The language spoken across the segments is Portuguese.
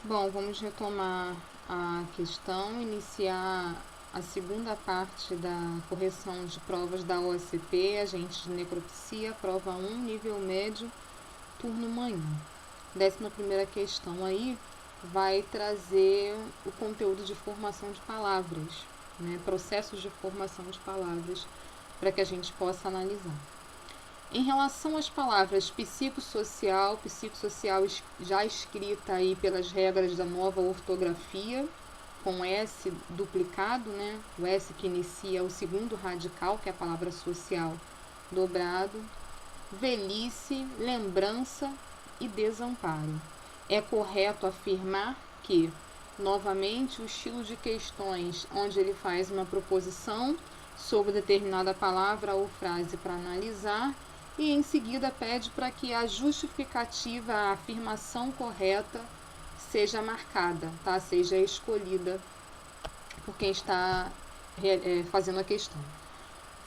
Bom, vamos retomar a questão, iniciar a segunda parte da correção de provas da OSCP, agente de necropsia, prova 1, nível médio, turno manhã. 11ª questão aí vai trazer o conteúdo de formação de palavras, né, processos de formação de palavras, para que a gente possa analisar. Em relação às palavras psicossocial já escrita aí pelas regras da nova ortografia, com S duplicado, né? O S que inicia o segundo radical, que é a palavra social, dobrado. Velhice, lembrança e desamparo. É correto afirmar que, novamente, o estilo de questões onde ele faz uma proposição sobre determinada palavra ou frase para analisar, e em seguida pede para que a justificativa, a afirmação correta, seja marcada, tá? Seja escolhida por quem está fazendo a questão.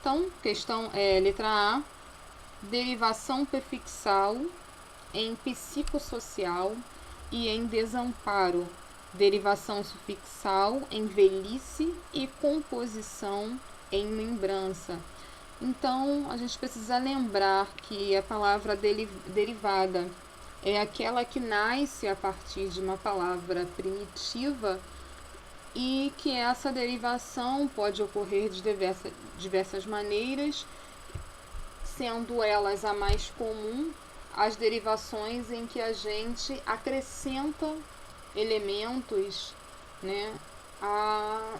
Então, questão letra A, derivação prefixal em psicossocial e em desamparo, derivação sufixal em velhice e composição em lembrança. Então, a gente precisa lembrar que a palavra derivada é aquela que nasce a partir de uma palavra primitiva e que essa derivação pode ocorrer de diversas maneiras, sendo elas a mais comum as derivações em que a gente acrescenta elementos, né, a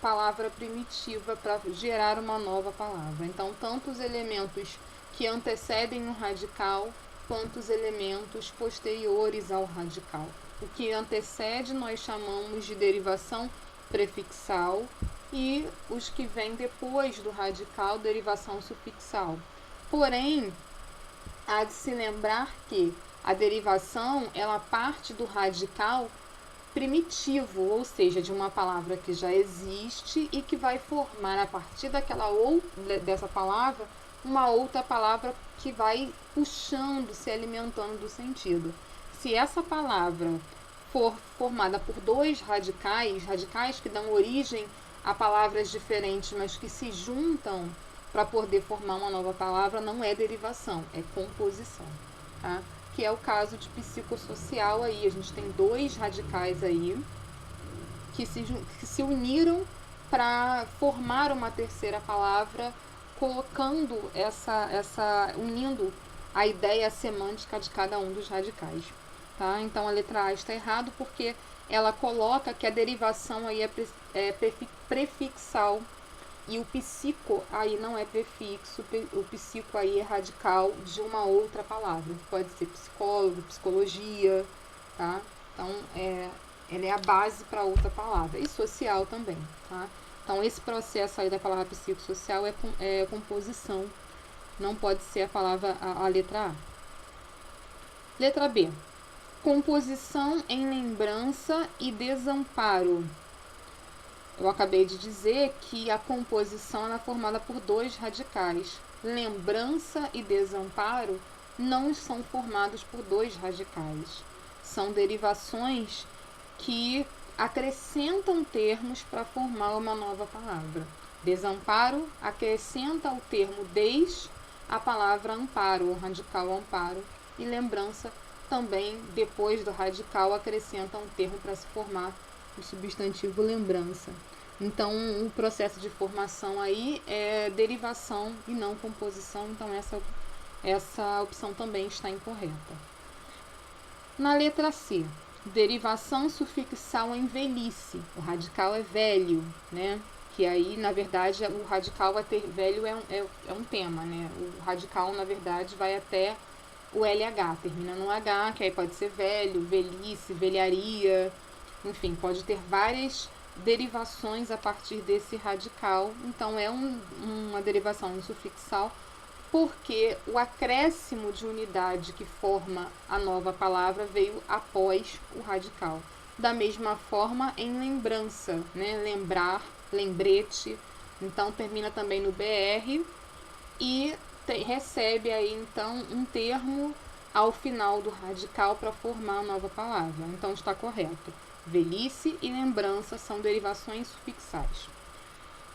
palavra primitiva para gerar uma nova palavra. Então, tanto os elementos que antecedem o radical, quanto os elementos posteriores ao radical. O que antecede nós chamamos de derivação prefixal e os que vêm depois do radical, derivação sufixal. Porém, há de se lembrar que a derivação ela parte do radical primitivo, ou seja, de uma palavra que já existe e que vai formar a partir dessa palavra uma outra palavra que vai puxando, se alimentando do sentido. Se essa palavra for formada por dois radicais que dão origem a palavras diferentes, mas que se juntam para poder formar uma nova palavra, não é derivação, é composição, tá? Que é o caso de psicossocial aí. A gente tem dois radicais aí que se uniram para formar uma terceira palavra, colocando unindo a ideia semântica de cada um dos radicais, tá? Então a letra A está errado porque ela coloca que a derivação aí é prefixal e o psico aí não é prefixo, o psico aí é radical de uma outra palavra. Pode ser psicólogo, psicologia, tá? Então, ela é a base para outra palavra. E social também, tá? Então, esse processo aí da palavra psicossocial é composição. Não pode ser a letra A. Letra B. Composição em lembrança e desamparo. Eu acabei de dizer que a composição é formada por dois radicais. Lembrança e desamparo não são formados por dois radicais. São derivações que acrescentam termos para formar uma nova palavra. Desamparo acrescenta o termo des à palavra amparo, o radical amparo. E lembrança também, depois do radical, acrescenta um termo para se formar o substantivo lembrança. Então, o processo de formação aí é derivação e não composição. Então, essa opção também está incorreta. Na letra C, derivação sufixal em velhice. O radical é velho, né? Que aí, na verdade, o radical vai ter velho é um tema, né? O radical, na verdade, vai até o LH, termina no H, que aí pode ser velho, velhice, velharia, enfim, pode ter várias derivações a partir desse radical. Então, é uma derivação sufixal porque o acréscimo de unidade que forma a nova palavra veio após o radical. Da mesma forma, em lembrança, né? Lembrar, lembrete, então termina também no BR e recebe aí então um termo ao final do radical para formar a nova palavra. Então está correto. Velhice e lembrança são derivações sufixais.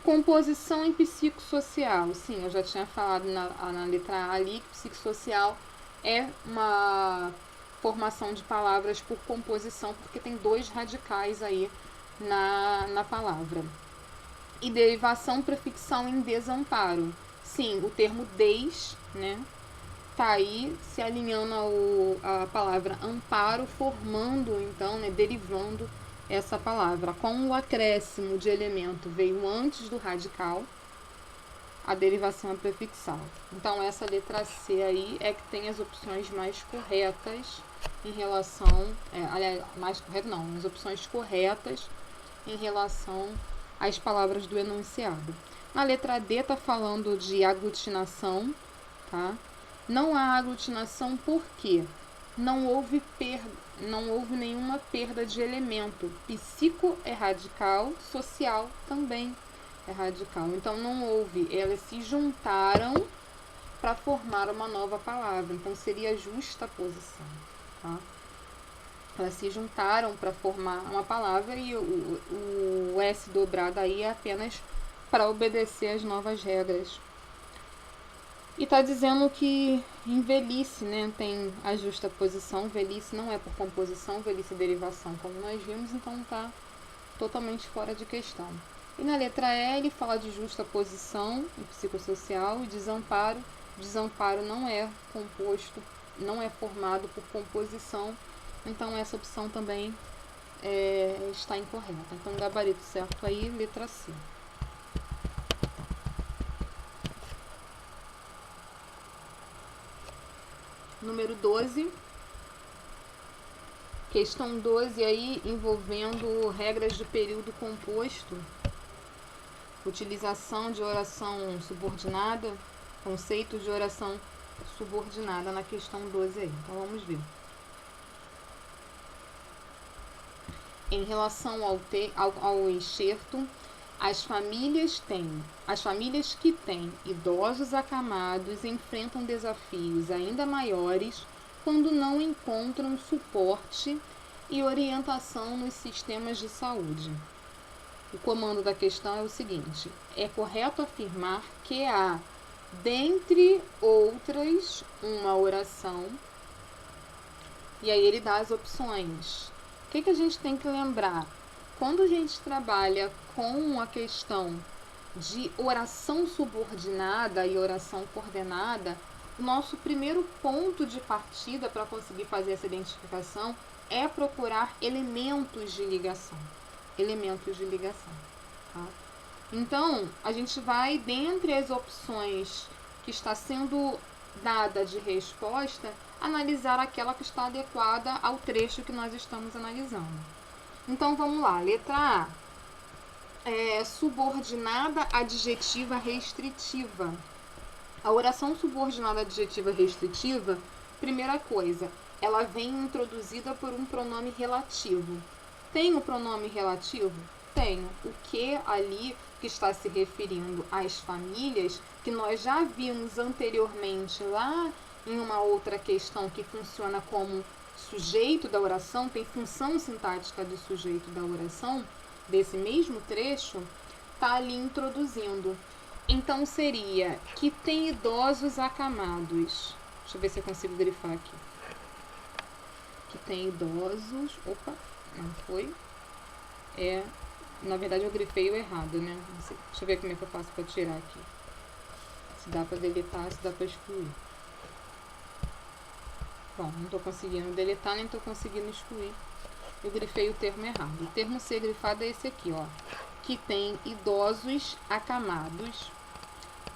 Composição em psicossocial. Sim, eu já tinha falado na letra A ali que psicossocial é uma formação de palavras por composição, porque tem dois radicais aí na palavra. E derivação prefixal em desamparo. Sim, o termo des, né, tá aí se alinhando a palavra amparo, formando, então, né, derivando essa palavra. Com o acréscimo de elemento veio antes do radical, a derivação é prefixal. Então, essa letra C aí é que tem as opções mais corretas em relação... aliás, mais correto não, as opções corretas em relação às palavras do enunciado. Na letra D está falando de aglutinação, tá? Não há aglutinação porque não houve nenhuma perda de elemento. Psico é radical, social também é radical. Então não houve, elas se juntaram para formar uma nova palavra. Então seria justaposição, tá? Elas se juntaram para formar uma palavra e o S dobrado aí é apenas para obedecer às novas regras. E está dizendo que em velhice, né, tem a justaposição. Velhice não é por composição, velhice é derivação, como nós vimos, então está totalmente fora de questão. E na letra E ele fala de justaposição em psicossocial e desamparo. Desamparo não é composto, não é formado por composição, então essa opção também está incorreta. Então gabarito certo aí, letra C. Número 12, questão 12 aí envolvendo regras de período composto, utilização de oração subordinada, conceitos de oração subordinada na questão 12 aí. Então vamos ver. Em relação ao enxerto, as famílias que têm idosos acamados enfrentam desafios ainda maiores quando não encontram suporte e orientação nos sistemas de saúde. O comando da questão é o seguinte: é correto afirmar que há, dentre outras, uma oração. E aí ele dá as opções. O que a gente tem que lembrar? Quando a gente trabalha com a questão de oração subordinada e oração coordenada, o nosso primeiro ponto de partida para conseguir fazer essa identificação é procurar elementos de ligação. Tá? Então, a gente vai, dentre as opções que está sendo dada de resposta, analisar aquela que está adequada ao trecho que nós estamos analisando. Então, vamos lá. Letra A. Subordinada adjetiva restritiva. A oração subordinada adjetiva restritiva, primeira coisa, ela vem introduzida por um pronome relativo. Tem o pronome relativo? Tenho. O que ali que está se referindo às famílias, que nós já vimos anteriormente lá em uma outra questão que funciona como sujeito da oração, tem função sintática de sujeito da oração, desse mesmo trecho, está ali introduzindo. Então seria que tem idosos acamados. Deixa eu ver se eu consigo grifar aqui. Que tem idosos... Opa, não foi. Na verdade eu grifei o errado, né? Deixa eu ver como é que eu faço para tirar aqui. Se dá para deletar, se dá para excluir. Bom, não estou conseguindo deletar, nem estou conseguindo excluir. Eu grifei o termo errado. O termo ser grifado é esse aqui, ó. Que tem idosos acamados.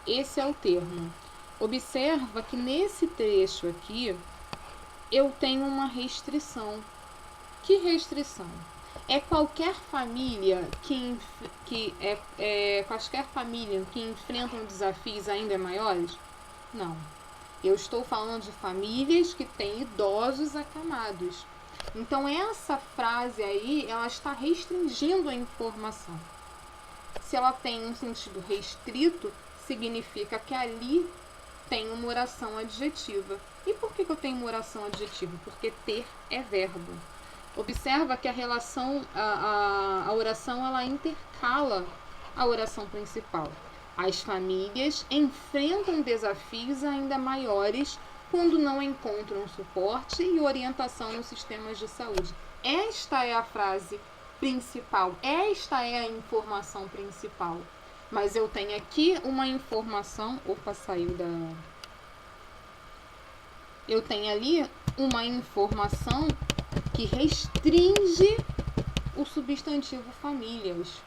Esse é o termo. Observa que nesse trecho aqui, eu tenho uma restrição. Que restrição? É qualquer família qualquer família que enfrentam desafios ainda maiores? Não. Eu estou falando de famílias que têm idosos acamados. Então, essa frase aí, ela está restringindo a informação. Se ela tem um sentido restrito, significa que ali tenho uma oração adjetiva. E por que eu tenho uma oração adjetiva? Porque ter é verbo. Observa que a relação, a oração, ela intercala a oração principal. As famílias enfrentam desafios ainda maiores quando não encontram suporte e orientação nos sistemas de saúde. Esta é a frase principal, esta é a informação principal. Mas eu tenho aqui uma informação... Opa, saiu da... Eu tenho ali uma informação que restringe o substantivo famílias.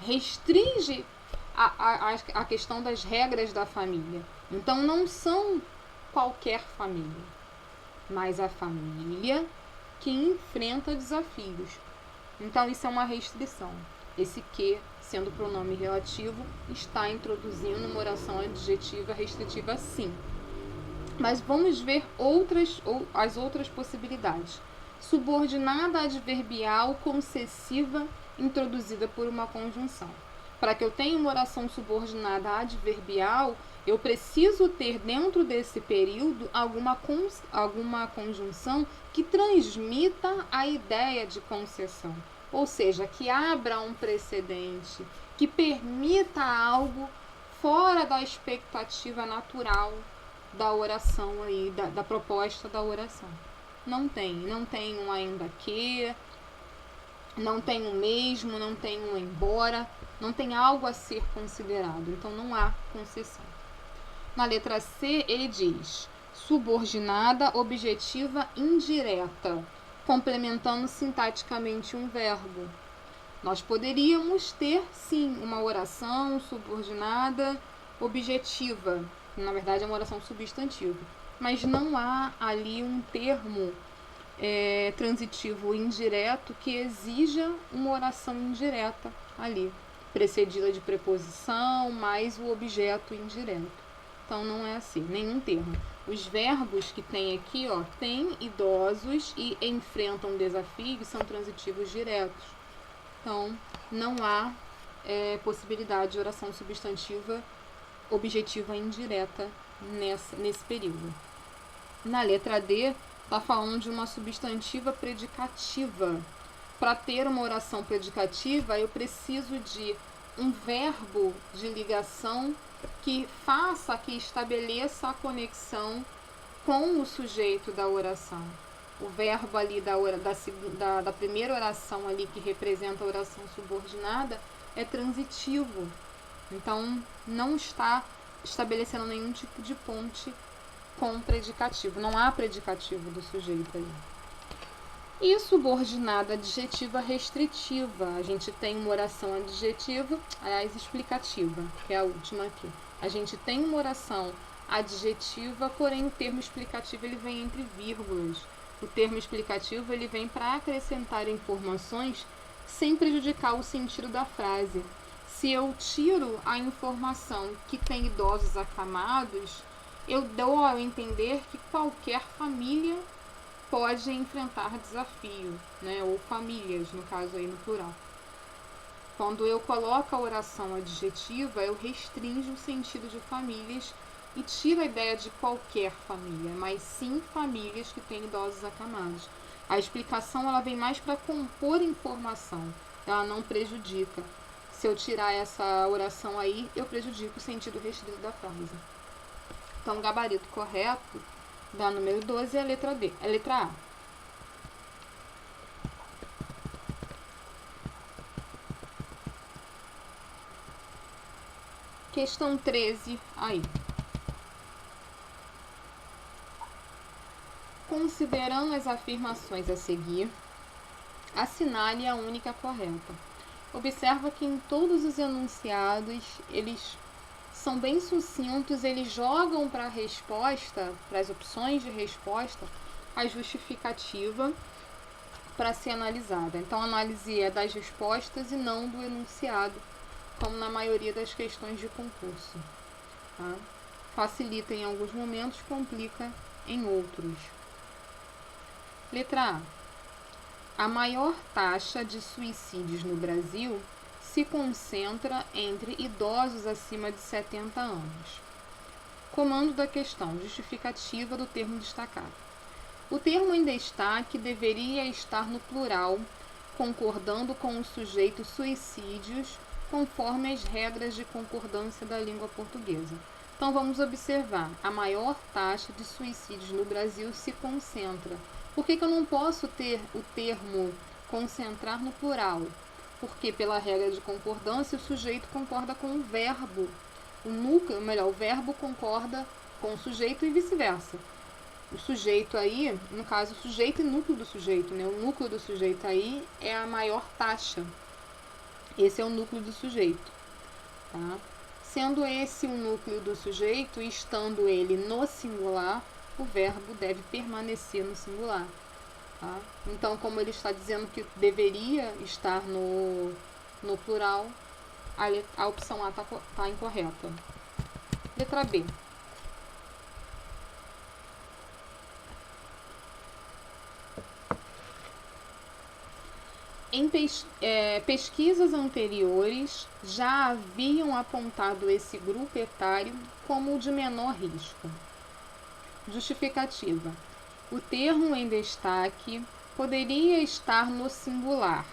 Restringe a questão das regras da família. Então, não são qualquer família, mas a família que enfrenta desafios. Então, isso é uma restrição. Esse que, sendo pronome relativo, está introduzindo uma oração adjetiva restritiva, sim. Mas vamos ver as outras possibilidades. Subordinada adverbial concessiva introduzida por uma conjunção. Para que eu tenha uma oração subordinada adverbial, eu preciso ter dentro desse período alguma conjunção que transmita a ideia de concessão. Ou seja, que abra um precedente, que permita algo fora da expectativa natural da oração aí, da proposta da oração. Não tem um ainda que, não tem um mesmo, não tem um embora, não tem algo a ser considerado, então não há concessão. Na letra C, ele diz subordinada objetiva indireta, complementando sintaticamente um verbo. Nós poderíamos ter, sim, uma oração subordinada objetiva, na verdade é uma oração substantiva, mas não há ali um termo transitivo indireto que exija uma oração indireta ali, precedida de preposição mais o objeto indireto. Então não é assim, nenhum termo. Os verbos que tem aqui, ó, tem idosos e enfrentam desafios, são transitivos diretos. Então não há possibilidade de oração substantiva objetiva indireta nesse período. Na letra D, está falando de uma substantiva predicativa. Para ter uma oração predicativa, eu preciso de um verbo de ligação que estabeleça a conexão com o sujeito da oração. O verbo ali da primeira oração ali, que representa a oração subordinada, é transitivo. Então, não está estabelecendo nenhum tipo de ponte com predicativo. Não há predicativo do sujeito aí. E subordinada adjetiva restritiva. A gente tem uma oração adjetiva, aliás, explicativa, que é a última aqui. A gente tem uma oração adjetiva, porém o termo explicativo ele vem entre vírgulas. O termo explicativo ele vem para acrescentar informações sem prejudicar o sentido da frase. Se eu tiro a informação que tem idosos acamados, eu dou a entender que qualquer família pode enfrentar desafio, né? Ou famílias, no caso aí no plural. Quando eu coloco a oração adjetiva, eu restringo o sentido de famílias e tiro a ideia de qualquer família, mas sim famílias que têm idosos acamados. A explicação ela vem mais para compor informação, ela não prejudica. Se eu tirar essa oração aí, eu prejudico o sentido restrito da frase. Então, o gabarito correto da número 12 é a letra D, a letra A. Questão 13 aí. Considerando as afirmações a seguir, assinale a única correta. Observa que em todos os enunciados, eles são bem sucintos, eles jogam para a resposta, para as opções de resposta, a justificativa para ser analisada. Então, a análise é das respostas e não do enunciado, como na maioria das questões de concurso. Tá? Facilita em alguns momentos, complica em outros. Letra A. A maior taxa de suicídios no Brasil se concentra entre idosos acima de 70 anos. Comando da questão. Justificativa do termo destacado. O termo em destaque deveria estar no plural, concordando com o sujeito suicídios, conforme as regras de concordância da língua portuguesa. Então vamos observar, a maior taxa de suicídios no Brasil se concentra. Por que eu não posso ter o termo concentrar no plural? Porque pela regra de concordância o sujeito concorda com o verbo. O verbo concorda com o sujeito e vice-versa. O sujeito aí, no caso, o sujeito e núcleo do sujeito, né? O núcleo do sujeito aí é a maior taxa. Esse é o núcleo do sujeito, tá? Sendo esse o núcleo do sujeito, estando ele no singular, o verbo deve permanecer no singular, tá? Então, como ele está dizendo que deveria estar no plural, a opção A está incorreta. Letra B. Em pesquisas anteriores, já haviam apontado esse grupo etário como o de menor risco. Justificativa. O termo em destaque poderia estar no singular,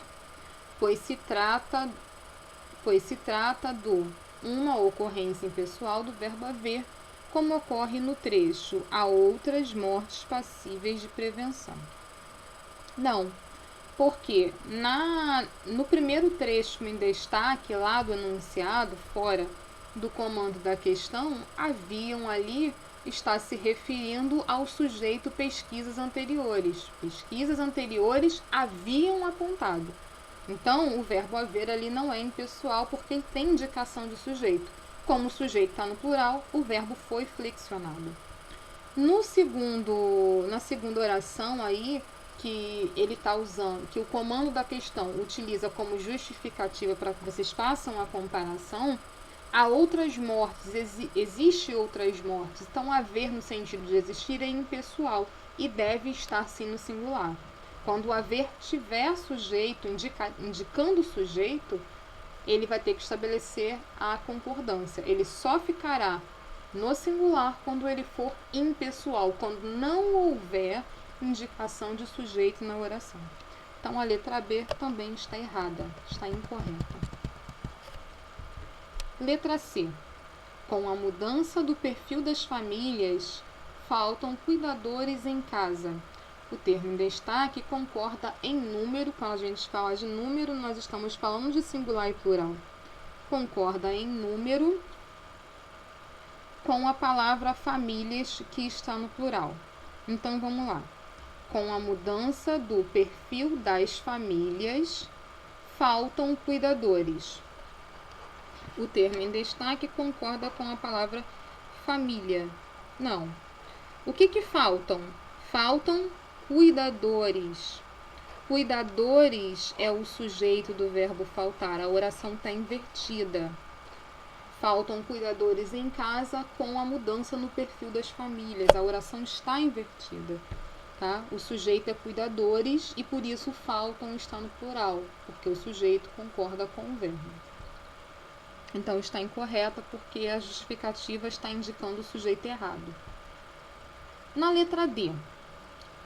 pois se trata do uma ocorrência impessoal do verbo haver, como ocorre no trecho "há outras mortes passíveis de prevenção". Não, porque no primeiro trecho em destaque lá do enunciado, fora do comando da questão, está se referindo ao sujeito pesquisas anteriores. Pesquisas anteriores haviam apontado. Então, o verbo haver ali não é impessoal porque ele tem indicação de sujeito. Como o sujeito está no plural, o verbo foi flexionado. Na segunda oração aí, que ele está usando, que o comando da questão utiliza como justificativa para que vocês façam a comparação, há outras mortes, existe outras mortes. Então, haver no sentido de existir é impessoal e deve estar sim no singular. Quando o haver tiver sujeito, indicando o sujeito, ele vai ter que estabelecer a concordância. Ele só ficará no singular quando ele for impessoal, quando não houver indicação de sujeito na oração. Então, a letra B também está errada, está incorreta. Letra C. Com a mudança do perfil das famílias, faltam cuidadores em casa. O termo em destaque concorda em número. Quando a gente fala de número, nós estamos falando de singular e plural. Concorda em número com a palavra famílias, que está no plural. Então, vamos lá. Com a mudança do perfil das famílias, faltam cuidadores. O termo em destaque concorda com a palavra família. Não. O que faltam? Faltam cuidadores. Cuidadores é o sujeito do verbo faltar. A oração está invertida. Faltam cuidadores em casa com a mudança no perfil das famílias. A oração está invertida. Tá? O sujeito é cuidadores e por isso faltam está no plural, porque o sujeito concorda com o verbo. Então está incorreta porque a justificativa está indicando o sujeito errado. Na letra D,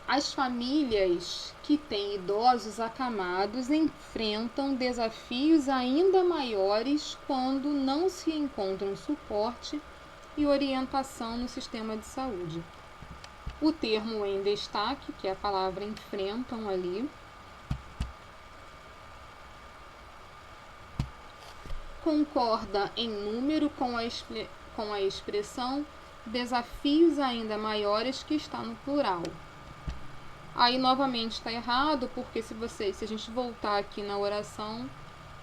as famílias que têm idosos acamados enfrentam desafios ainda maiores quando não se encontram suporte e orientação no sistema de saúde. O termo em destaque, que é a palavra enfrentam ali, concorda em número com a expressão desafios ainda maiores, que está no plural. Aí novamente está errado, porque se a gente voltar aqui na oração,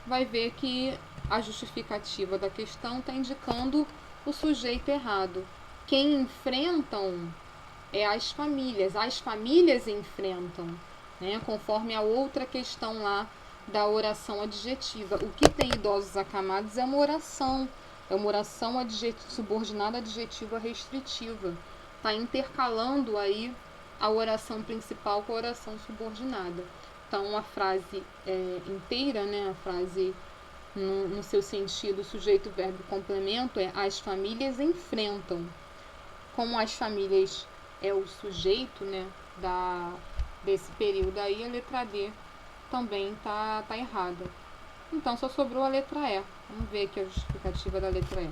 vai ver que a justificativa da questão está indicando o sujeito errado. Quem enfrentam é as famílias enfrentam, né? Conforme a outra questão lá da oração adjetiva. O que tem idosos acamados é uma oração subordinada adjetiva restritiva. Está intercalando aí a oração principal com a oração subordinada. Então, a frase inteira, né? A frase no seu sentido sujeito, verbo, complemento é as famílias enfrentam. como as famílias é o sujeito, né, desse período aí, a letra D também tá errada. Então, só sobrou a letra E. Vamos ver aqui a justificativa da letra E.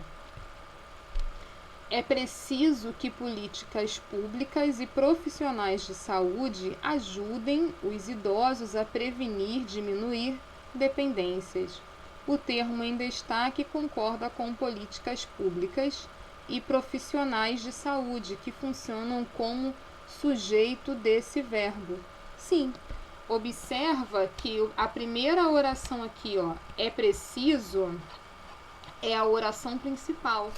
É preciso que políticas públicas e profissionais de saúde ajudem os idosos a prevenir, diminuir dependências. O termo em destaque concorda com políticas públicas e profissionais de saúde que funcionam como sujeito desse verbo. Sim, observa que a primeira oração aqui, ó, é preciso, é a oração principal.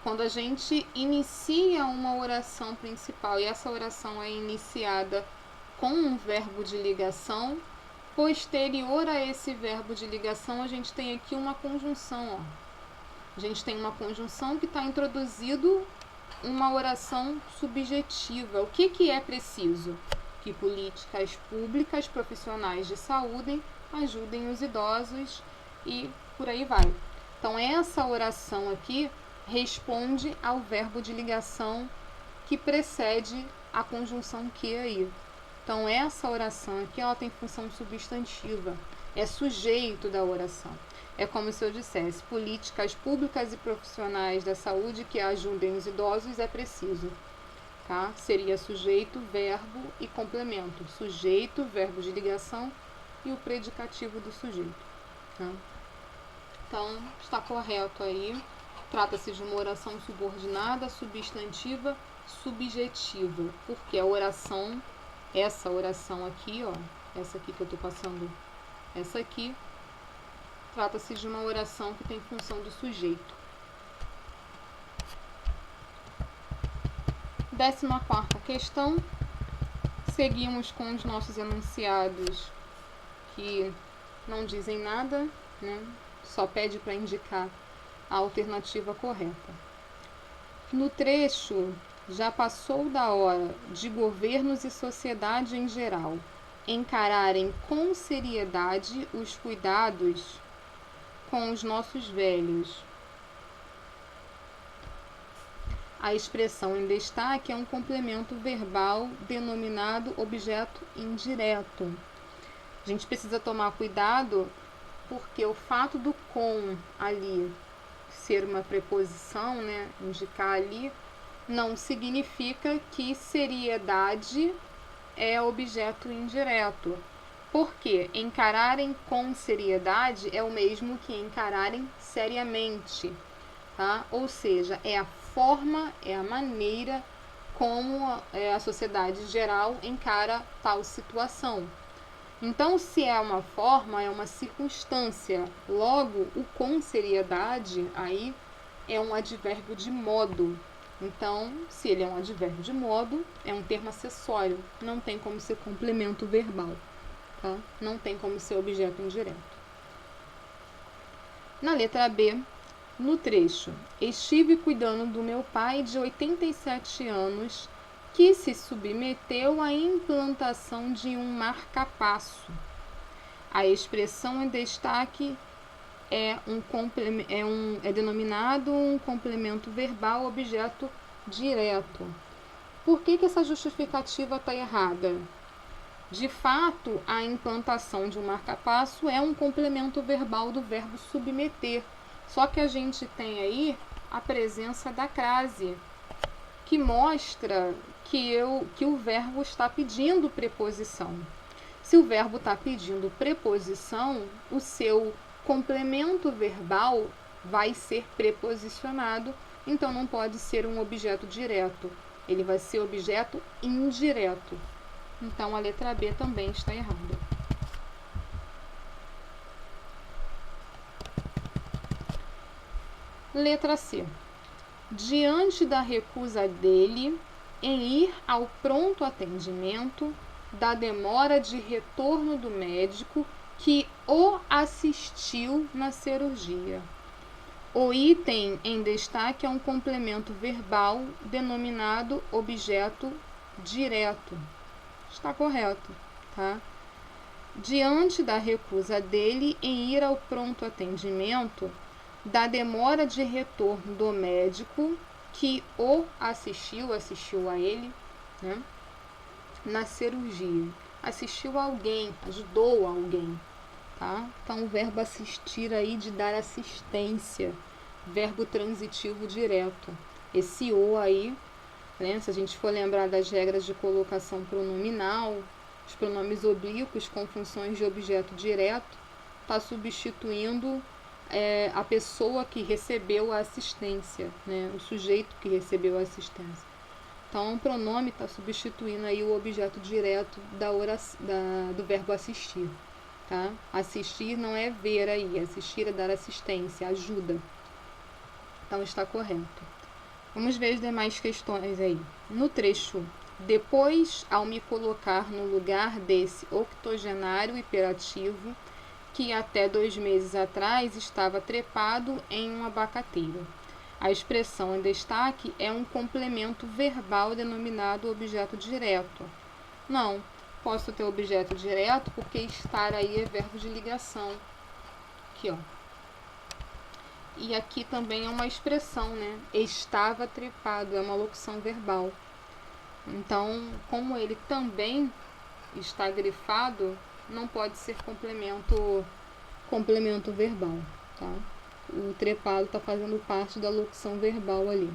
Quando a gente inicia uma oração principal e essa oração é iniciada com um verbo de ligação, posterior a esse verbo de ligação, a gente tem aqui uma conjunção, ó. A gente tem uma conjunção que está introduzido uma oração subjetiva. O que é preciso? Que políticas públicas, profissionais de saúde ajudem os idosos e por aí vai. Então, essa oração aqui responde ao verbo de ligação que precede a conjunção que aí. Então, essa oração aqui, ela tem função substantiva, é sujeito da oração. É como se eu dissesse, políticas públicas e profissionais da saúde que ajudem os idosos é preciso. Tá? Seria sujeito, verbo e complemento. Sujeito, verbo de ligação e o predicativo do sujeito. Tá? Então, está correto aí. Trata-se de uma oração subordinada, substantiva, subjetiva. Porque a oração, essa oração aqui, ó, essa aqui que eu estou passando, essa aqui, trata-se de uma oração que tem função do sujeito. 14ª questão. Seguimos com os nossos enunciados que não dizem nada, né? Só pede para indicar a alternativa correta. No trecho, já passou da hora de governos e sociedade em geral encararem com seriedade os cuidados com os nossos velhos. A expressão em destaque é um complemento verbal denominado objeto indireto. A gente precisa tomar cuidado porque o fato do com ali ser uma preposição, né, indicar ali, não significa que seriedade é objeto indireto. Porque encararem com seriedade é o mesmo que encararem seriamente, tá? Ou seja, é a forma, é a maneira como a sociedade geral encara tal situação. Então, se é uma forma, é uma circunstância. Logo, o com seriedade aí é um advérbio de modo. Então, se ele é um advérbio de modo, é um termo acessório. Não tem como ser complemento verbal. Tá? Não tem como ser objeto indireto. Na letra B, no trecho, estive cuidando do meu pai de 87 anos que se submeteu à implantação de um marca-passo. A expressão em destaque é denominado um complemento verbal objeto direto. Por que essa justificativa está errada? De fato, a implantação de um marca-passo é um complemento verbal do verbo submeter. Só que a gente tem aí a presença da crase, que mostra que o verbo está pedindo preposição. Se o verbo está pedindo preposição, o seu complemento verbal vai ser preposicionado, então não pode ser um objeto direto. Ele vai ser objeto indireto. Então, a letra B também está errada. Letra C. Diante da recusa dele em ir ao pronto atendimento, da demora de retorno do médico que o assistiu na cirurgia. O item em destaque é um complemento verbal denominado objeto direto. Está correto, tá? Diante da recusa dele em ir ao pronto atendimento, da demora de retorno do médico que o assistiu a ele, né? Na cirurgia. Assistiu a alguém, ajudou alguém, tá? Então, o verbo assistir aí de dar assistência, verbo transitivo direto. Esse o aí, né? Se a gente for lembrar das regras de colocação pronominal, os pronomes oblíquos com funções de objeto direto, está substituindo a pessoa que recebeu a assistência, né? O sujeito que recebeu a assistência. Então, o pronome está substituindo aí o objeto direto do verbo assistir. Tá? Assistir não é ver aí, assistir é dar assistência, ajuda. Então, está correto. Vamos ver as demais questões aí. No trecho, depois, ao me colocar no lugar desse octogenário hiperativo, que até 2 meses atrás estava trepado em um abacateiro. A expressão em destaque é um complemento verbal denominado objeto direto. Não, posso ter objeto direto porque estar aí é verbo de ligação. Aqui, ó. E aqui também é uma expressão, né? Estava trepado, é uma locução verbal. Então, como ele também está grifado, não pode ser complemento verbal, tá? O trepado está fazendo parte da locução verbal ali.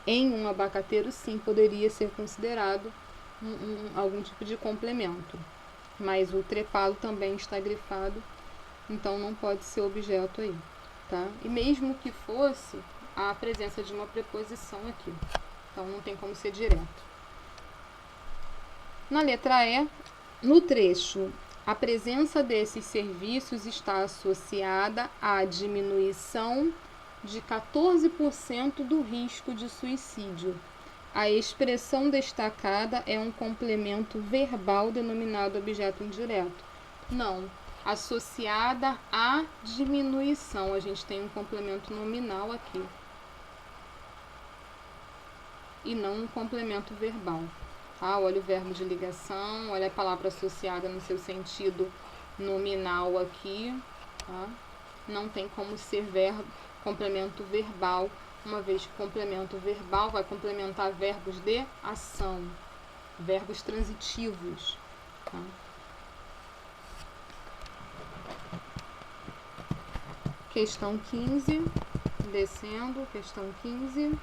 Em um abacateiro, sim, poderia ser considerado algum tipo de complemento. Mas o trepado também está grifado, então não pode ser objeto aí, tá? E mesmo que fosse, há a presença de uma preposição aqui. Então não tem como ser direto. Na letra E, no trecho, a presença desses serviços está associada à diminuição de 14% do risco de suicídio. A expressão destacada é um complemento verbal denominado objeto indireto. Não, associada à diminuição. A gente tem um complemento nominal aqui. E não um complemento verbal. Tá? Olha o verbo de ligação, olha a palavra associada no seu sentido nominal aqui. Tá? Não tem como ser complemento verbal, uma vez que complemento verbal vai complementar verbos de ação, verbos transitivos. Tá? Questão 15, descendo, questão 15.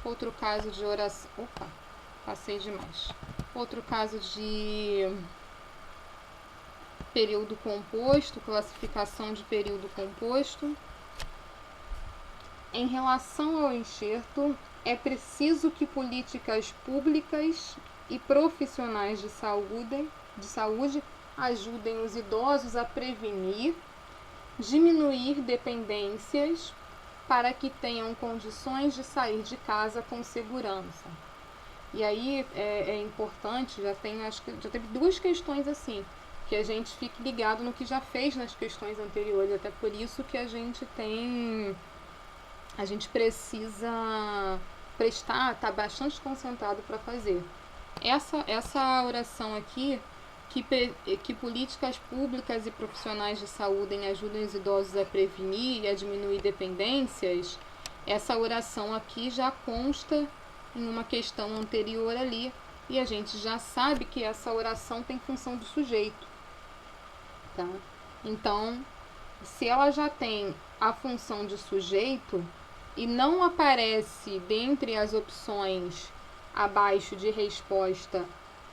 Outro caso de oração. Opa, passei demais. Outro caso de período composto, classificação de período composto. Em relação ao enxerto, é preciso que políticas públicas e profissionais de saúde ajudem os idosos a prevenir, diminuir dependências, para que tenham condições de sair de casa com segurança. E aí é importante, já teve 2 questões assim, que a gente fique ligado no que já fez nas questões anteriores, até por isso que a gente precisa prestar, tá bastante concentrado para fazer. Essa oração aqui, que políticas públicas e profissionais de saúde ajudem os idosos a prevenir e a diminuir dependências, essa oração aqui já consta em uma questão anterior ali, e a gente já sabe que essa oração tem função do sujeito. Tá? Então, se ela já tem a função de sujeito e não aparece dentre as opções abaixo de resposta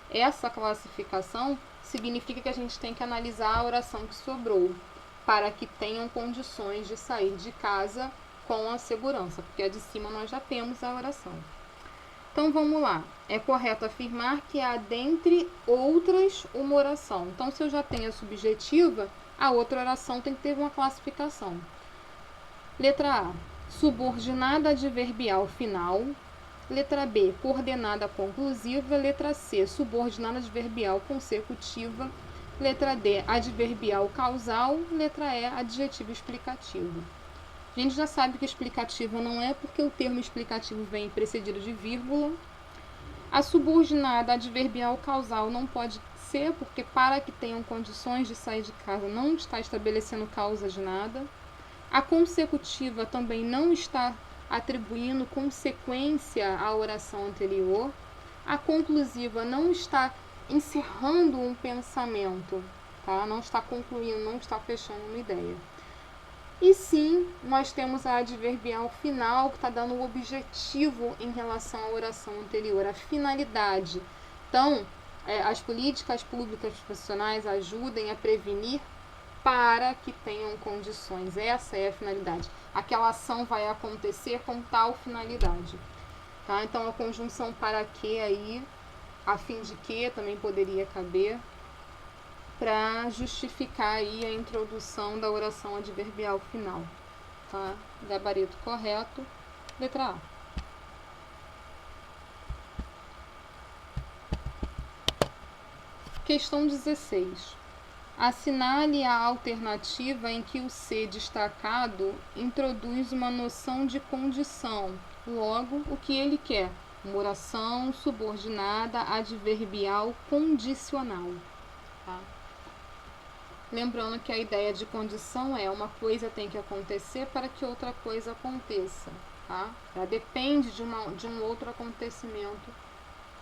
essa classificação, significa que a gente tem que analisar a oração que sobrou, para que tenham condições de sair de casa com a segurança, porque a de cima nós já temos a oração. Então vamos lá, é correto afirmar que há dentre outras uma oração. Então se eu já tenho a subjetiva, a outra oração tem que ter uma classificação. Letra A, subordinada adverbial final. Letra B, coordenada conclusiva. Letra C, subordinada adverbial consecutiva. Letra D, adverbial causal. Letra E, adjetivo explicativo. A gente já sabe que explicativo não é, porque o termo explicativo vem precedido de vírgula. A subordinada adverbial causal não pode ser, porque para que tenham condições de sair de casa não está estabelecendo causa de nada. A consecutiva também não está atribuindo consequência à oração anterior. A conclusiva não está encerrando um pensamento, tá? Não está concluindo, não está fechando uma ideia. E sim, nós temos a adverbial final, que está dando o objetivo em relação à oração anterior, a finalidade. Então, as políticas públicas profissionais ajudem a prevenir para que tenham condições. Essa é a finalidade. Aquela ação vai acontecer com tal finalidade. Tá? Então, a conjunção para que aí, a fim de que, também poderia caber, para justificar aí a introdução da oração adverbial final. Tá? Gabarito correto, letra A. Questão 16. Assinale a alternativa em que o C destacado introduz uma noção de condição. Logo, o que ele quer? Uma oração subordinada adverbial condicional. Tá? Lembrando que a ideia de condição é uma coisa tem que acontecer para que outra coisa aconteça. Tá? Ela depende de um outro acontecimento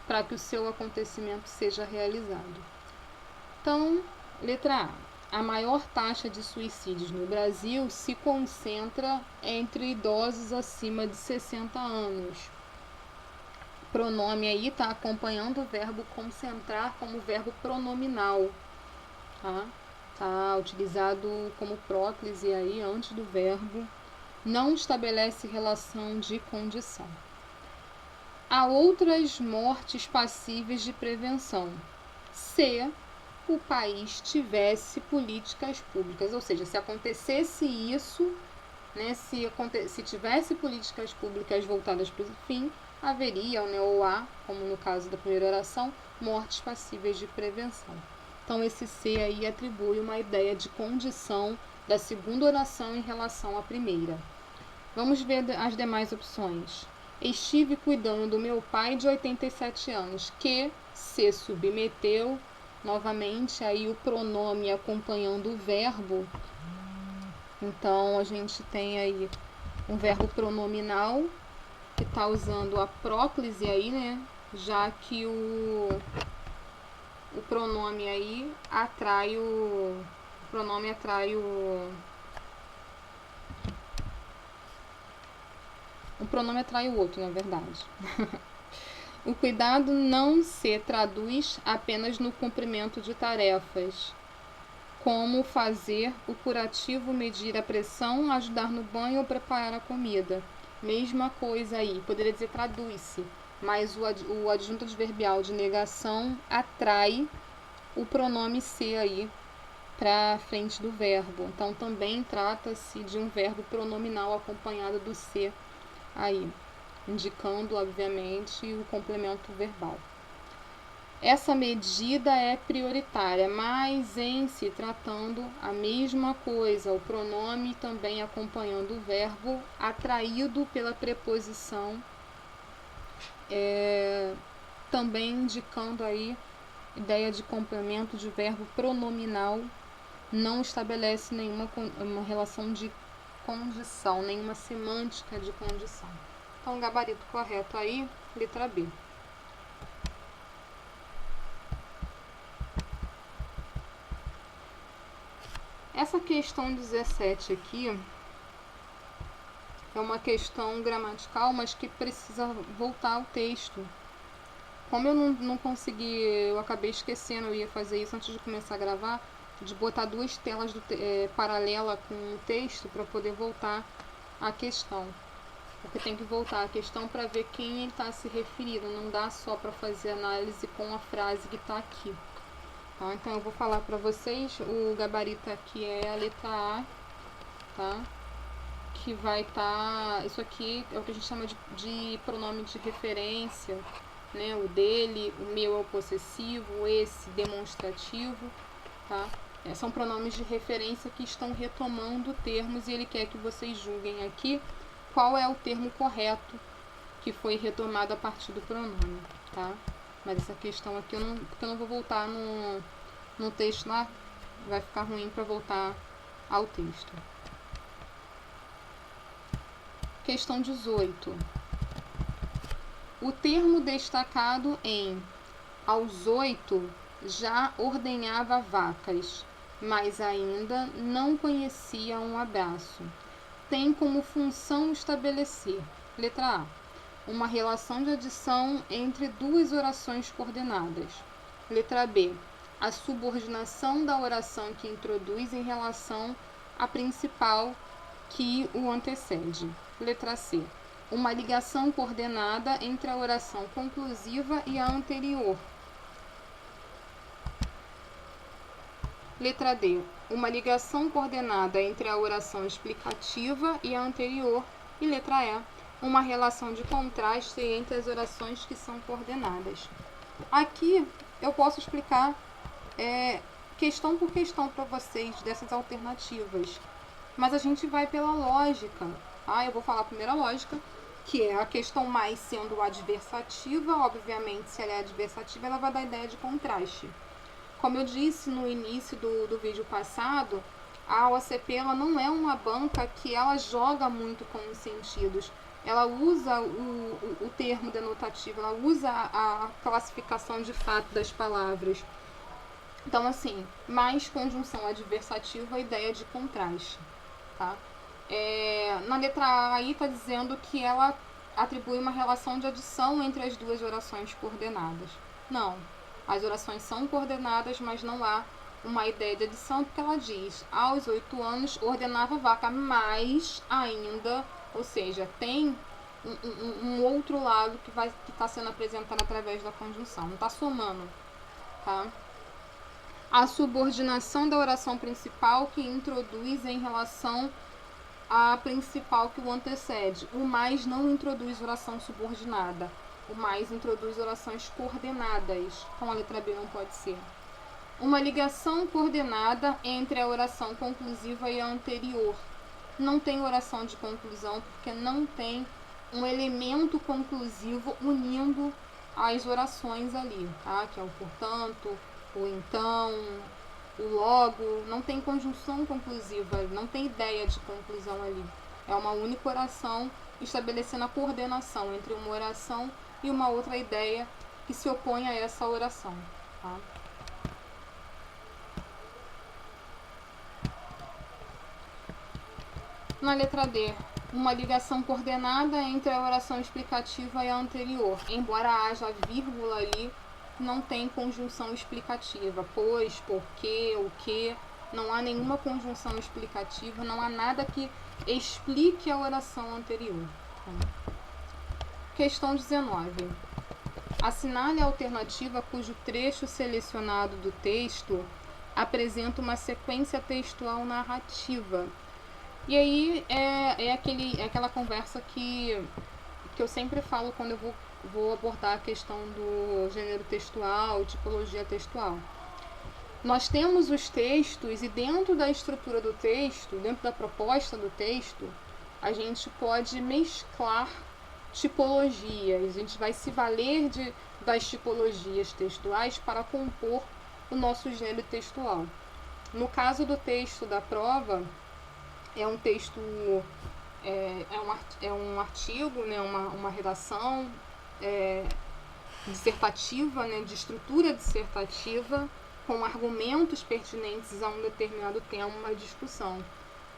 para que o seu acontecimento seja realizado. Então, letra A. A maior taxa de suicídios no Brasil se concentra entre idosos acima de 60 anos. O pronome aí está acompanhando o verbo concentrar como verbo pronominal. Tá? Tá utilizado como próclise aí antes do verbo. Não estabelece relação de condição. Há outras mortes passíveis de prevenção. Se o país tivesse políticas públicas, ou seja, se acontecesse isso, né, se tivesse políticas públicas voltadas para o fim, haveria, né, ou há, como no caso da primeira oração, mortes passíveis de prevenção. Então, esse C aí atribui uma ideia de condição da segunda oração em relação à primeira. Vamos ver as demais opções. Estive cuidando do meu pai de 87 anos, que se submeteu. Novamente, aí o pronome acompanhando o verbo. Então, a gente tem aí um verbo pronominal, que está usando a próclise aí, né? Já que o pronome aí atrai o pronome atrai o outro, na verdade. O cuidado não se traduz apenas no cumprimento de tarefas, como fazer o curativo, medir a pressão, ajudar no banho ou preparar a comida. Mesma coisa aí, poderia dizer traduz-se, mas o adjunto adverbial de negação atrai o pronome se aí para frente do verbo. Então, também trata-se de um verbo pronominal acompanhado do se aí, indicando, obviamente, o complemento verbal. Essa medida é prioritária, mas em se tratando a mesma coisa, o pronome também acompanhando o verbo, atraído pela preposição, também indicando aí ideia de complemento de verbo pronominal, não estabelece nenhuma uma relação de condição, nenhuma semântica de condição. Então, o gabarito correto aí, letra B. Essa questão 17 aqui é uma questão gramatical, mas que precisa voltar ao texto. Como eu não consegui, eu acabei esquecendo, eu ia fazer isso antes de começar a gravar, de botar duas telas paralela com o texto para poder voltar à questão. Porque tem que voltar à questão para ver quem ele está se referindo, não dá só para fazer análise com a frase que está aqui. Tá? Então, eu vou falar para vocês, o gabarito aqui é a letra A, tá? Que vai estar, isso aqui é o que a gente chama de pronome de referência, né? O dele, o meu é o possessivo, esse demonstrativo, tá? São pronomes de referência que estão retomando termos e ele quer que vocês julguem aqui qual é o termo correto que foi retomado a partir do pronome, tá? Mas essa questão aqui, porque eu não vou voltar no texto lá, vai ficar ruim para voltar ao texto. Questão 18. O termo destacado em aos 8 já ordenhava vacas, mas ainda não conhecia um abraço. Tem como função estabelecer, letra A, uma relação de adição entre duas orações coordenadas. Letra B, a subordinação da oração que introduz em relação à principal que o antecede. Letra C, uma ligação coordenada entre a oração conclusiva e a anterior. Letra D, uma ligação coordenada entre a oração explicativa e a anterior. E letra E, uma relação de contraste entre as orações que são coordenadas. Aqui eu posso explicar questão por questão para vocês dessas alternativas, mas a gente vai pela lógica. Eu vou falar a primeira lógica, que é a questão mais sendo adversativa. Obviamente, se ela é adversativa, ela vai dar ideia de contraste. Como eu disse no início do vídeo passado, a OCP ela não é uma banca que ela joga muito com os sentidos. Ela usa o termo denotativo, ela usa a classificação de fato das palavras. Então, assim, mais conjunção adversativa, a ideia de contraste. Tá? Na letra A aí está dizendo que ela atribui uma relação de adição entre as duas orações coordenadas. Não. As orações são coordenadas, mas não há uma ideia de adição, porque ela diz, aos 8 anos ordenava vaca, mas ainda, ou seja, tem um outro lado que está sendo apresentado através da conjunção, não está somando. Tá? A subordinação da oração principal que introduz em relação à principal que o antecede. O mais não introduz oração subordinada. O mais introduz orações coordenadas, então a letra B não pode ser. Uma ligação coordenada entre a oração conclusiva e a anterior. Não tem oração de conclusão, porque não tem um elemento conclusivo unindo as orações ali, tá? Que é o portanto, o então, o logo. Não tem conjunção conclusiva, não tem ideia de conclusão ali. É uma única oração estabelecendo a coordenação entre uma oração e uma outra ideia que se opõe a essa oração. Tá? Na letra D, uma ligação coordenada entre a oração explicativa e a anterior. Embora haja vírgula ali, não tem conjunção explicativa. Pois, porque, o que, não há nenhuma conjunção explicativa, não há nada que explique a oração anterior. Tá? Questão 19. Assinale a alternativa cujo trecho selecionado do texto apresenta uma sequência textual narrativa. E aí é aquela conversa que eu sempre falo quando eu vou abordar a questão do gênero textual, tipologia textual. Nós temos os textos e dentro da estrutura do texto, dentro da proposta do texto, a gente pode mesclar tipologias. A gente vai se valer das tipologias textuais para compor o nosso gênero textual. No caso do texto da prova, é um texto, é um artigo, né, uma redação dissertativa, né, de estrutura dissertativa, com argumentos pertinentes a um determinado tema, uma discussão.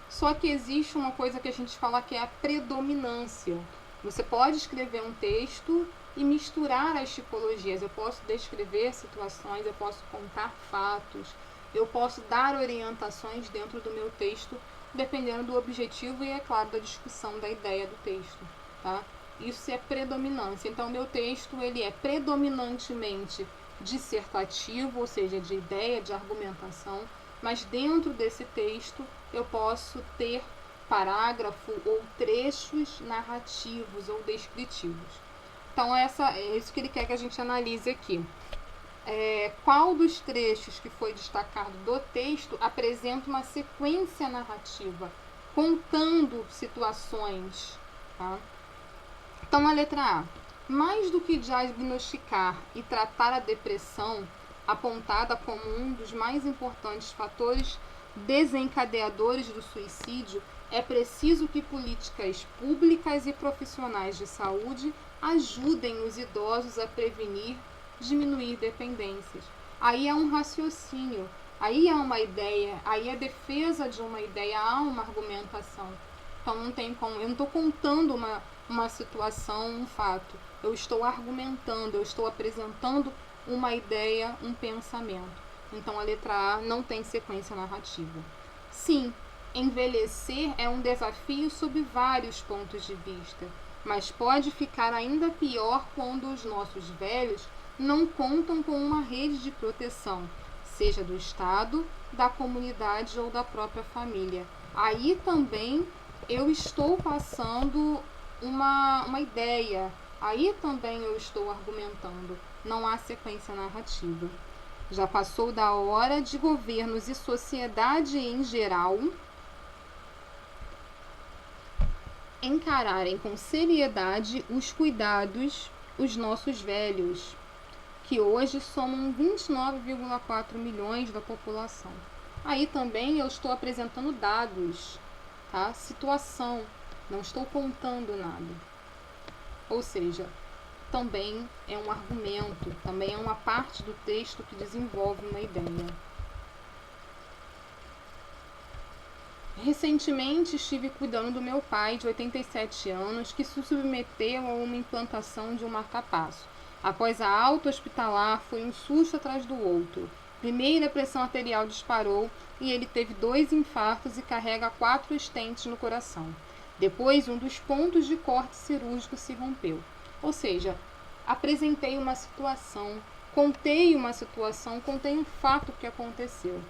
Só que existe uma coisa que a gente fala que é a predominância. Você pode escrever um texto e misturar as tipologias. Eu posso descrever situações, eu posso contar fatos, eu posso dar orientações dentro do meu texto, dependendo do objetivo e, é claro, da discussão da ideia do texto. Tá? Isso é predominância. Então, meu texto ele é predominantemente dissertativo, ou seja, de ideia, de argumentação, mas dentro desse texto eu posso ter parágrafo ou trechos narrativos ou descritivos. Então, é isso que ele quer que a gente analise aqui. Qual dos trechos que foi destacado do texto apresenta uma sequência narrativa, contando situações. Tá? Então, a letra A. Mais do que diagnosticar e tratar a depressão, apontada como um dos mais importantes fatores desencadeadores do suicídio, É preciso que políticas públicas e profissionais de saúde ajudem os idosos a prevenir, diminuir dependências. Aí há um raciocínio, aí há uma ideia, aí a defesa de uma ideia, há uma argumentação. Então não tem como, eu não estou contando uma situação, um fato. Eu estou argumentando, eu estou apresentando uma ideia, um pensamento. Então a letra A não tem sequência narrativa. Sim, envelhecer é um desafio sob vários pontos de vista, mas pode ficar ainda pior quando os nossos velhos não contam com uma rede de proteção, seja do Estado, da comunidade ou da própria família. Aí também eu estou passando uma ideia, aí também eu estou argumentando, não há sequência narrativa. Já passou da hora de governos e sociedade em geral encararem com seriedade os cuidados os nossos velhos, que hoje somam 29,4 milhões da população. Aí também eu estou apresentando dados, tá? Situação, não estou contando nada. Ou seja, também é um argumento, também é uma parte do texto que desenvolve uma ideia. Recentemente estive cuidando do meu pai, de 87 anos, que se submeteu a uma implantação de um marca-passo. Após a alta hospitalar, foi um susto atrás do outro. Primeiro, a pressão arterial disparou e ele teve 2 infartos e carrega 4 estentes no coração. Depois, um dos pontos de corte cirúrgico se rompeu. Ou seja, apresentei uma situação, contei um fato que aconteceu.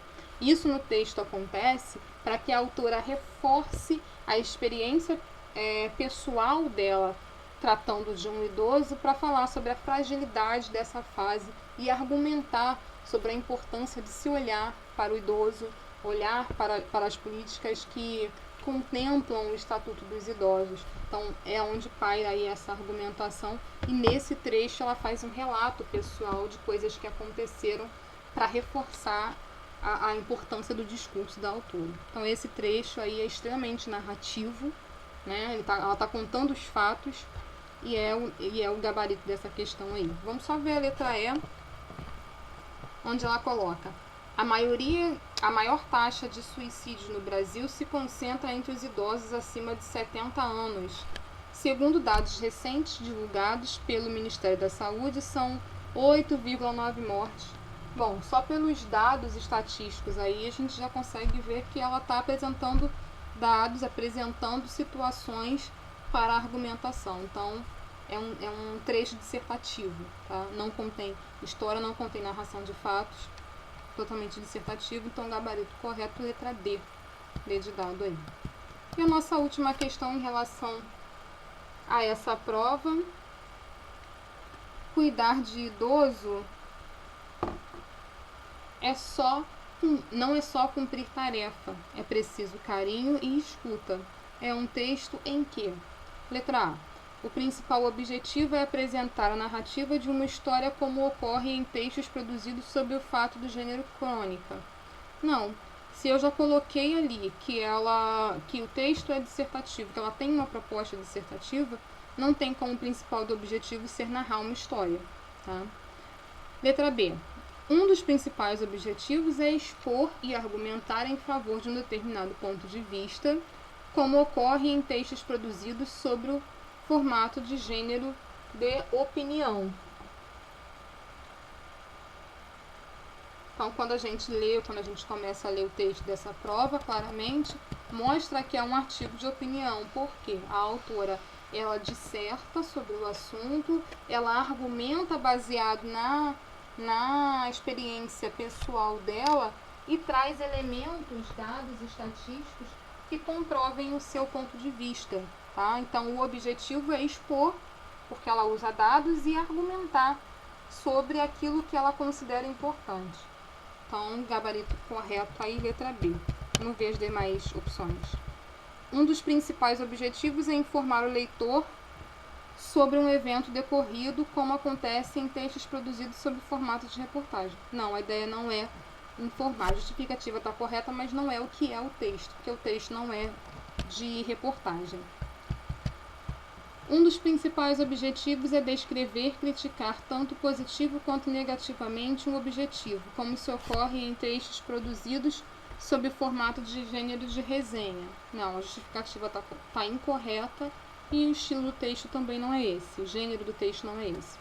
Isso no texto acontece para que a autora reforce a experiência pessoal dela tratando de um idoso, para falar sobre a fragilidade dessa fase e argumentar sobre a importância de se olhar para o idoso, olhar para as políticas que contemplam o Estatuto dos Idosos. Então é onde paira aí essa argumentação, e nesse trecho ela faz um relato pessoal de coisas que aconteceram para reforçar a importância do discurso da autora. Então esse trecho aí é extremamente narrativo, né? Ela está contando os fatos e é o gabarito dessa questão aí. Vamos só ver a letra E, onde ela coloca: a maior taxa de suicídio no Brasil se concentra entre os idosos acima de 70 anos. Segundo dados recentes divulgados pelo Ministério da Saúde, são 8,9 mortes. Bom, só pelos dados estatísticos aí a gente já consegue ver que ela está apresentando dados, apresentando situações para a argumentação. Então é um trecho dissertativo, tá? Não contém história, não contém narração de fatos, totalmente dissertativo. Então gabarito correto, letra D de dado aí. E a nossa última questão em relação a essa prova: cuidar de idoso não é só cumprir tarefa, é preciso carinho e escuta. É um texto em que, letra A, o principal objetivo é apresentar a narrativa de uma história como ocorre em textos produzidos sob o fato do gênero crônica. Não, se eu já coloquei ali que o texto é dissertativo, que ela tem uma proposta dissertativa, não tem como principal do objetivo ser narrar uma história, tá? Letra B. Um dos principais objetivos é expor e argumentar em favor de um determinado ponto de vista, como ocorre em textos produzidos sobre o formato de gênero de opinião. Então, quando a gente começa a ler o texto dessa prova, claramente mostra que é um artigo de opinião, porque a autora ela disserta sobre o assunto, ela argumenta baseado na experiência pessoal dela e traz elementos, dados estatísticos que comprovem o seu ponto de vista, tá? Então o objetivo é expor, porque ela usa dados, e argumentar sobre aquilo que ela considera importante. Então gabarito correto aí, letra B. Não vejo demais opções. Um dos principais objetivos é informar o leitor sobre um evento decorrido, como acontece em textos produzidos sob formato de reportagem. Não, a ideia não é informar. A justificativa está correta, mas não é o que é o texto, porque o texto não é de reportagem. Um dos principais objetivos é descrever, criticar tanto positivo quanto negativamente um objetivo, como se ocorre em textos produzidos sob o formato de gênero de resenha. Não, a justificativa está incorreta e o estilo do texto também não é esse, o gênero do texto não é esse.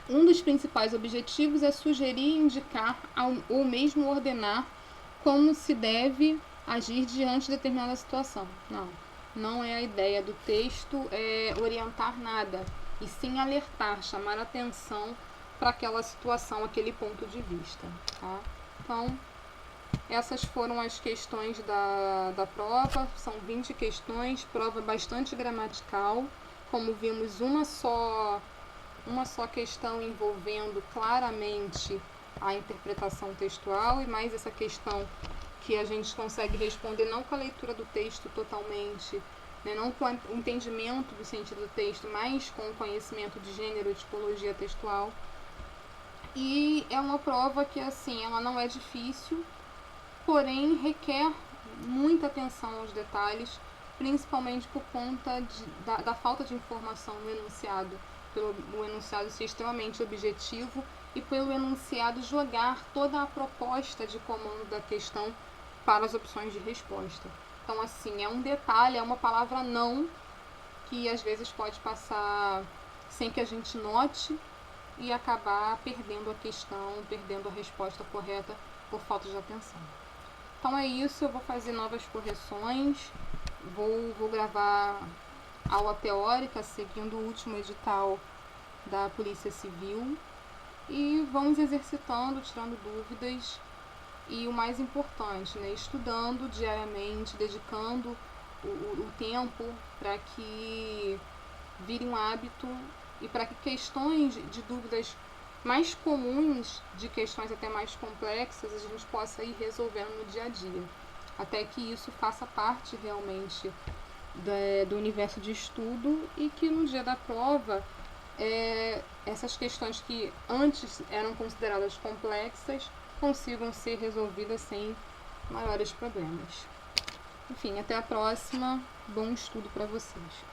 Um dos principais objetivos é sugerir, indicar ou mesmo ordenar como se deve agir diante de determinada situação. Não é a ideia do texto orientar nada, e sim alertar, chamar atenção para aquela situação, aquele ponto de vista. Tá? Então, essas foram as questões da prova, são 20 questões, prova bastante gramatical. Como vimos, uma só questão envolvendo claramente a interpretação textual, e mais essa questão que a gente consegue responder não com a leitura do texto totalmente, né, não com o entendimento do sentido do texto, mas com o conhecimento de gênero e tipologia textual. E é uma prova que, assim, ela não é difícil, porém requer muita atenção aos detalhes, principalmente por conta da falta de informação no enunciado, pelo enunciado ser extremamente objetivo e pelo enunciado jogar toda a proposta de comando da questão para as opções de resposta. Então, assim, é um detalhe, é uma palavra não, que às vezes pode passar sem que a gente note e acabar perdendo a questão, perdendo a resposta correta por falta de atenção. Então é isso, eu vou fazer novas correções, vou gravar aula teórica seguindo o último edital da Polícia Civil e vamos exercitando, tirando dúvidas e o mais importante, né, estudando diariamente, dedicando o tempo para que vire um hábito e para que questões de dúvidas mais comuns, de questões até mais complexas, a gente possa ir resolvendo no dia a dia, até que isso faça parte realmente do universo de estudo e que no dia da prova essas questões que antes eram consideradas complexas consigam ser resolvidas sem maiores problemas. Enfim, até a próxima. Bom estudo para vocês.